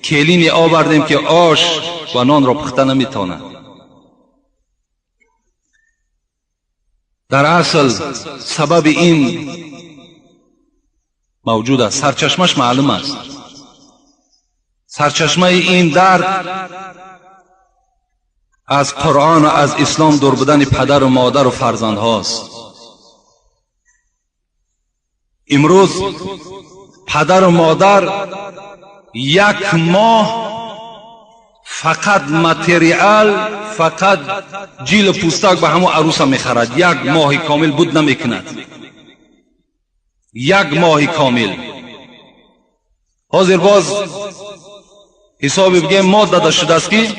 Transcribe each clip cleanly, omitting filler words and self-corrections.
کلینی آوردیم که آش و نان را پخته نمیتواند. در اصل سبب این موجود است، سرچشمش معلوم است. سرچشمه این درد از قرآن و از اسلام دور بودن پدر و مادر و فرزند هاست. امروز پدر و مادر یک ماه فقط متریال، فقط جیل و پوستک به همون عروس میخرد. یک ماه کامل بود نمیکند. یک ماه کامل. حاضر باز حسابی بگیم ما داده شده است که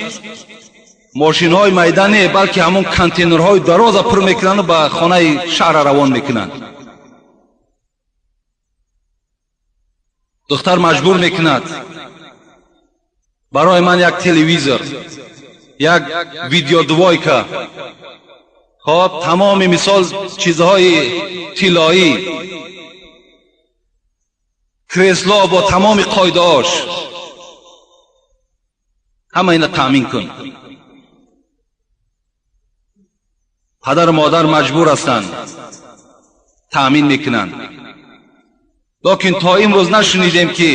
ماشین های میدانی بلکه همون کانتینر های دراز پر میکنند و به خانه شهر روان میکنند. دختر مجبور میکند برای من یک تلویزیون، یک ویدیو دوایکا، خب تمام مثال چیزهای طلایی، کرسلا با تمام قاعده‌اش، همه اینا تامین کن. پدر و مادر مجبور هستند تامین میکنند. لیکن تا امروز نشنیدیم که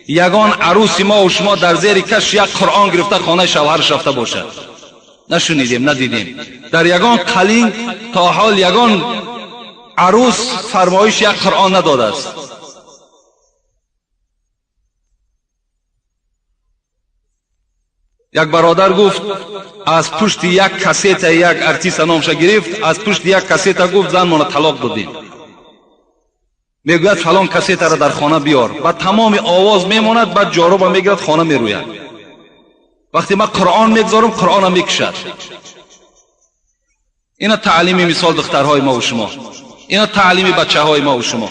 یگان عروس ما و شما در زیر کش یک قرآن گرفته خانه شوهرش رفته باشد. نشنیدیم، ندیدیم. در یگان قلین تا حال یگان عروس فرمایش یک قرآن نداده است. یک برادر گفت از پشت یک کسیت یک ارتیست نامش گرفت، از پشت یک کسیت گفت زن من طلاق دادیم. میگوید فلان کسیت را در خانه بیار، بعد تمام آواز میماند، بعد جاروب میگیرد خانه میروید. وقتی من قرآن میگذارم قرآن میکشد. اینا تعلیم مثال دخترهای ما و شما، اینا تعلیم بچه های ما و شما.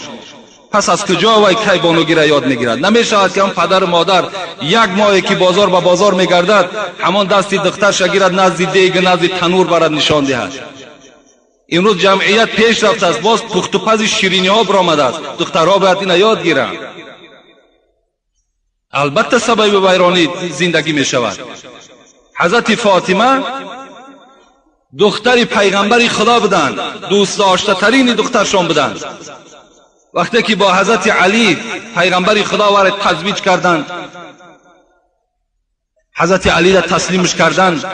پس از کجا و کی بانوگی را یاد میگیرد؟ نمیشود که هم پدر و مادر یک ماهی که بازار به بازار میگردد همان دستی دخترش گیرد نزد دیگ نزد تنور برد نشان دهد. امروز جمعیت پیش رفته است، باز پخت و پز شیرینی ها برآمده است. دخترها باید اینا یاد گیرند. البته سبب ویرانی زندگی می شود. حضرت فاطمه دختر پیغمبر خدا بودند، دوست داشته ترین دخترشان بودند. وقتی که با حضرت علی پیغمبر خدا وارد تزویج کردند، حضرت علی را تسلیمش کردند،